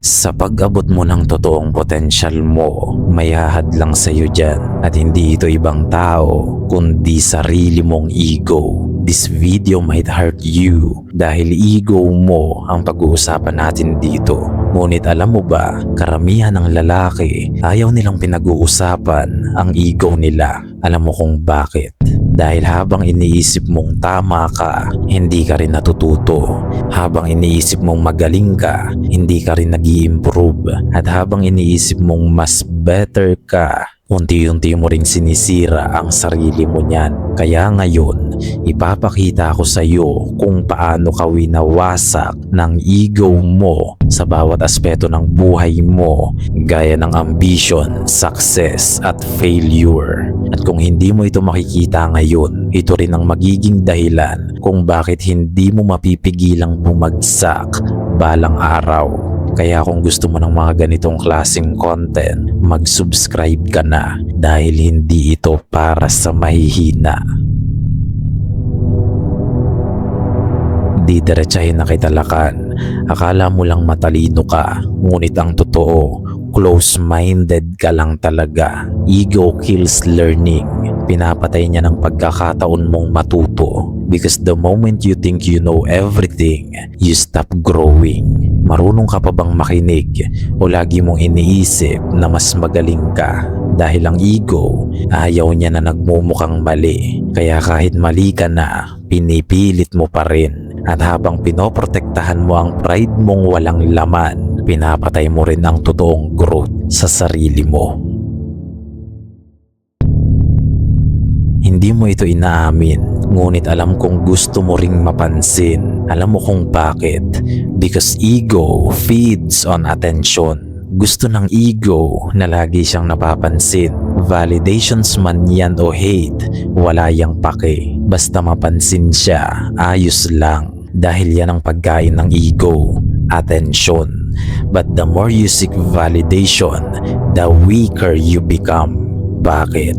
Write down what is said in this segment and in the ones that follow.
Sa pag-abot mo ng totoong potensyal mo, may hahadlang sa iyo dyan at hindi ito ibang tao kundi sarili mong ego. This video might hurt you dahil ego mo ang pag-uusapan natin dito. Ngunit alam mo ba, karamihan ng lalaki ayaw nilang pinag-uusapan ang ego nila. Alam mo kung bakit? Dahil habang iniisip mong tama ka, hindi ka rin natututo. Habang iniisip mong magaling ka, hindi ka rin nag-i-improve. At habang iniisip mong mas better ka, unti-unti mo ring sinisira ang sarili mo niyan. Kaya ngayon, ipapakita ko sa iyo kung paano ka winawasak ng ego mo sa bawat aspeto ng buhay mo, gaya ng ambition, success at failure. At kung hindi mo ito makikita ngayon, ito rin ang magiging dahilan kung bakit hindi mo mapipigilang bumagsak balang araw. Kaya kung gusto mo ng mga ganitong klaseng content, mag-subscribe ka na dahil hindi ito para sa mahihina. Didiretsahin na kita lakan. Akala mo lang matalino ka, ngunit ang totoo, close-minded ka lang talaga. Ego kills learning. Pinapatay niya ng pagkakataon mong matuto. Because the moment you think you know everything, you stop growing. Marunong ka pa bang makinig o lagi mong iniisip na mas magaling ka? Dahil ang ego, ayaw niya na nagmumukhang mali. Kaya kahit mali ka na, pinipilit mo pa rin. At habang pinoprotektahan mo ang pride mong walang laman, pinapatay mo rin ang totoong growth sa sarili mo. Hindi mo ito inaamin, ngunit alam kong gusto mo ring mapansin. Alam mo kung bakit? Because ego feeds on attention. Gusto ng ego na lagi siyang napapansin. Validations man yan o hate, wala yang pake. Basta mapansin siya, ayos lang. Dahil yan ang pagkain ng ego, attention. But the more you seek validation, the weaker you become. Bakit?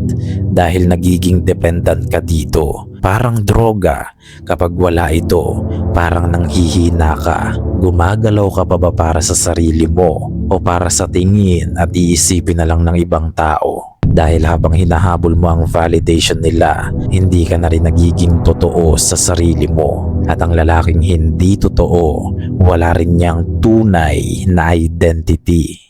Dahil nagiging dependent ka dito. Parang droga. Kapag wala ito, parang nanghihina ka. Gumagalaw ka pa ba para sa sarili mo o para sa tingin at iisipin na lang ng ibang tao? Dahil habang hinahabol mo ang validation nila, hindi ka na rin nagiging totoo sa sarili mo. At ang lalaking hindi totoo, wala rin niyang tunay na identity.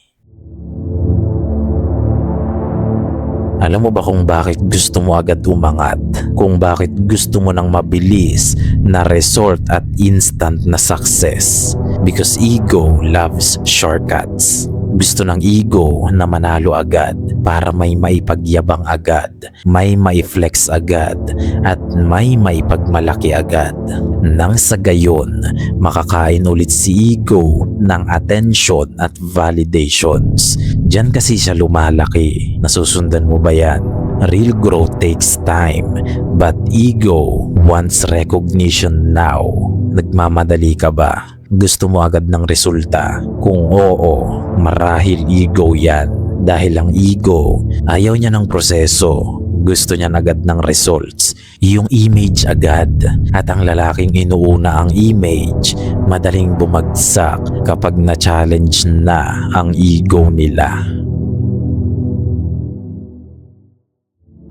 Alam mo ba kung bakit gusto mo agad umangat? Kung bakit gusto mo ng mabilis na result at instant na success? Because ego loves shortcuts. Gusto ng ego na manalo agad para may maipagyabang agad, may maiflex agad, at may maipagmalaki agad. Nang sa gayon, makakain ulit si ego ng attention at validations. Diyan kasi siya lumalaki. Nasusundan mo ba yan? Real growth takes time, but ego wants recognition now. Nagmamadali ka ba? Gusto mo agad ng resulta? Kung oo, marahil ego yan. Dahil ang ego, ayaw niya ng proseso. Gusto niya agad ng results. Yung image agad. At ang lalaking inuuna ang image, madaling bumagsak kapag na-challenge na ang ego nila.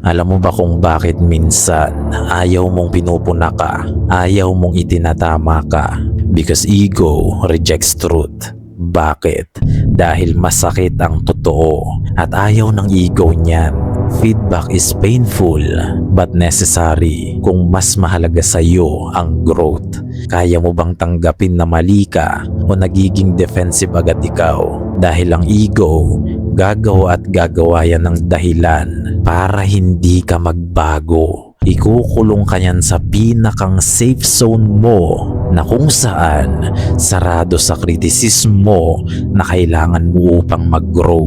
Alam mo ba kung bakit minsan ayaw mong pinupuna ka, ayaw mong itinatama ka? Because ego rejects truth. Bakit? Dahil masakit ang totoo at ayaw ng ego niyan. Feedback is painful but necessary kung mas mahalaga sa iyo ang growth. Kaya mo bang tanggapin na mali ka o nagiging defensive agad ikaw? Dahil ang ego, gagawa at gagawa yan ng dahilan para hindi ka magbago. Ikukulong ka niyan sa pinakang safe zone mo na kung saan sarado sa kritisismo na kailangan mo upang mag-grow.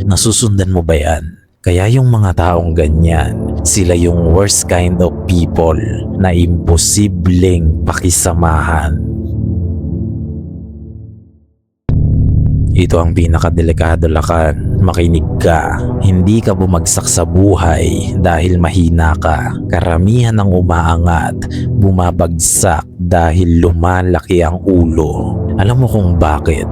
Nasusundan mo ba yan? Kaya yung mga taong ganyan, sila yung worst kind of people na imposibleng pakisamahan. Ito ang pinakadelikado lakan. Makinig ka. Hindi ka bumagsak sa buhay dahil mahina ka. Karamihan ng umaangat, bumabagsak dahil lumalaki ang ulo. Alam mo kung bakit?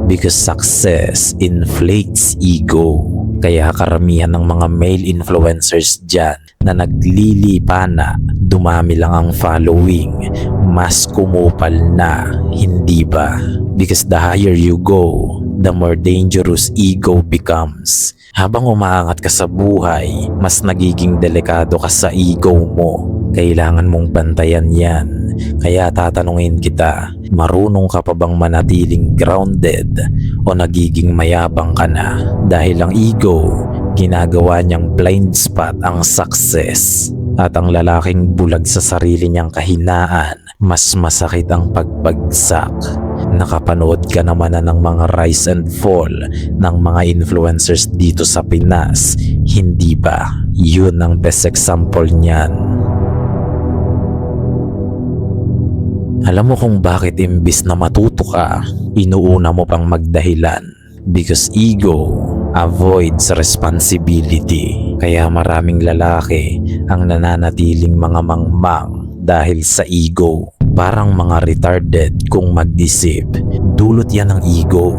Because success inflates ego. Kaya karamihan ng mga male influencers dyan na naglilipa na, dumami lang ang following, mas kumupal na, hindi ba? Because the higher you go, the more dangerous ego becomes. Habang umaangat ka sa buhay, mas nagiging delikado ka sa ego mo. Kailangan mong bantayan yan. Kaya tatanungin kita, marunong ka pa bang manatiling grounded o nagiging mayabang ka na? Dahil ang ego, ginagawa niyang blind spot ang success. At ang lalaking bulag sa sarili niyang kahinaan, mas masakit ang pagbagsak. Nakapanood ka naman na ng mga rise and fall ng mga influencers dito sa Pinas, hindi ba? Yun ang best example niyan. Alam mo kung bakit imbis na matuto ka, inuuna mo pang magdahilan? Because ego avoids responsibility. Kaya maraming lalaki ang nananatiling mga mangmang dahil sa ego. Parang mga retarded kung mag-isip. Dulot yan ng ego.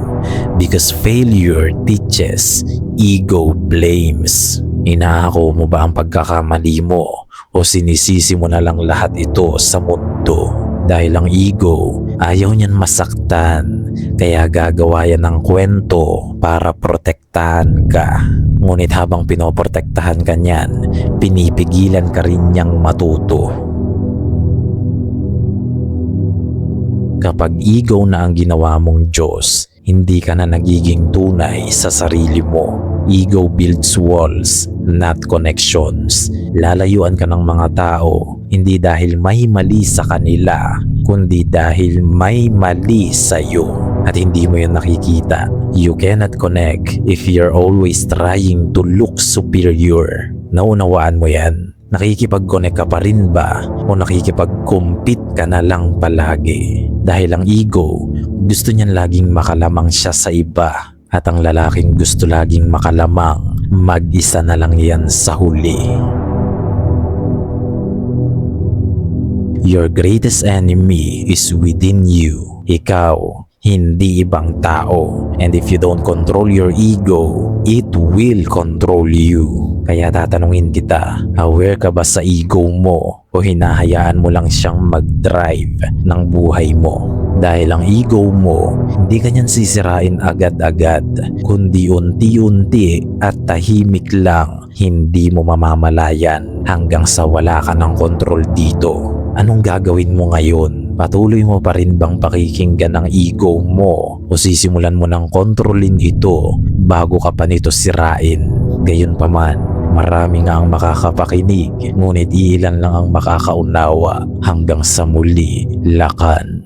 Because failure teaches, ego blames. Inaako mo ba ang pagkakamali mo o sinisisi mo na lang lahat ito sa mundo? Dahil ang ego, ayaw niyan masaktan, kaya gagawa yan ng kwento para protektahan ka. Ngunit habang pinoprotektahan ka niyan, pinipigilan ka rin niyang matuto. Kapag ego na ang ginawa mong Diyos, hindi ka na nagiging tunay sa sarili mo. Ego builds walls, not connections. Lalayuan ka ng mga tao, hindi dahil may mali sa kanila, kundi dahil may mali sa iyo. At hindi mo yun nakikita. You cannot connect if you're always trying to look superior. Naunawaan mo yan? Nakikipag-connect ka pa rin ba? O nakikipag-compete ka na lang palagi? Dahil ang ego, gusto niyan laging makalamang siya sa iba. At ang lalaking gusto laging makalamang, mag-isa na lang yan sa huli. Your greatest enemy is within you. Ikaw, hindi ibang tao. And if you don't control your ego, it will control you. Kaya tatanungin kita, aware ka ba sa ego mo o hinahayaan mo lang siyang mag-drive ng buhay mo? Dahil ang ego mo, hindi ka niyan sisirain agad-agad, kundi unti-unti at tahimik lang, hindi mo mamamalayan hanggang sa wala ka ng kontrol dito. Anong gagawin mo ngayon? Patuloy mo pa rin bang pakikinggan ang ego mo o sisimulan mo ng kontrolin ito bago ka pa nito sirain? Gayunpaman, marami nga ang makakapakinig, ngunit ilan lang ang makakaunawa. Hanggang sa muli, lakan.